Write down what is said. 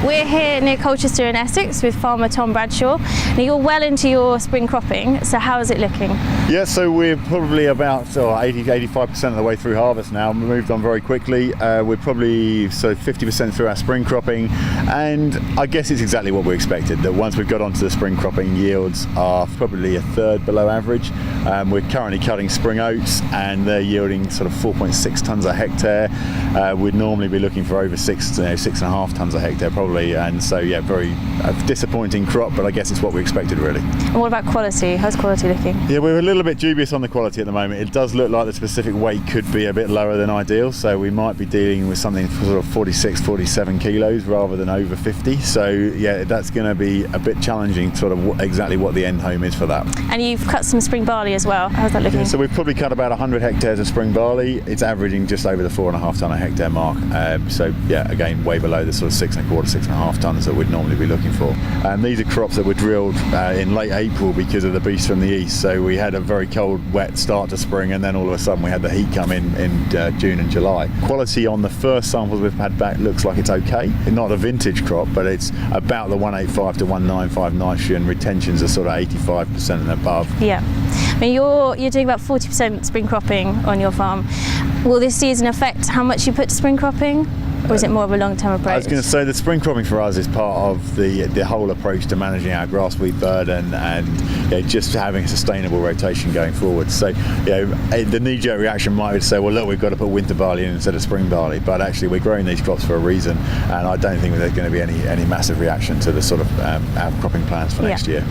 We're here near Colchester in Essex with farmer Tom Bradshaw. Now you're well into your spring cropping, so how is it looking? Yeah, so we're probably about 80-85% of the way through harvest now. We moved on very quickly. We're probably 50% through our spring cropping, and I guess it's exactly what we expected, that once we've got onto the spring cropping, yields are probably a third below average. We're currently cutting spring oats and they're yielding sort of 4.6 tonnes a hectare. We'd normally be looking for over 6.5 tonnes a hectare probably, and so yeah, very disappointing crop, but I guess it's what we expected really. And what about quality? How's quality looking? Yeah, we're a little bit dubious on the quality at the moment. It does look like the specific weight could be a bit lower than ideal, so we might be dealing with something sort of 46, 47 kilos rather than over 50. So yeah, that's going to be a bit challenging, sort of exactly what the end home is for that. And you've cut some spring barley as well. How's that looking? Yeah, so we've probably cut about 100 hectares of spring barley. It's averaging just over the 4.5 tonne a hectare mark. So yeah, again, way below the sort of 6.25, 6.5 tonnes that we'd normally be looking for. And these are crops that were drilled in late April because of the beast from the east. So we had a very cold, wet start to spring, and then all of a sudden we had the heat come in June and July. Quality on the first samples we've had back looks like it's okay. It's not a vintage crop, but it's about the 185 to 195 nitrogen. Retentions are sort of 85% and above. Yeah. I mean, you're doing about 40% spring cropping on your farm. Will this season affect how much you put to spring cropping? Or is it more of a long-term approach? I was going to say the spring cropping for us is part of the whole approach to managing our grass weed burden and just having a sustainable rotation going forward. So the knee-jerk reaction might be to say, well look, we've got to put winter barley in instead of spring barley, but actually we're growing these crops for a reason, and I don't think there's going to be any massive reaction to the sort of our cropping plans for next year.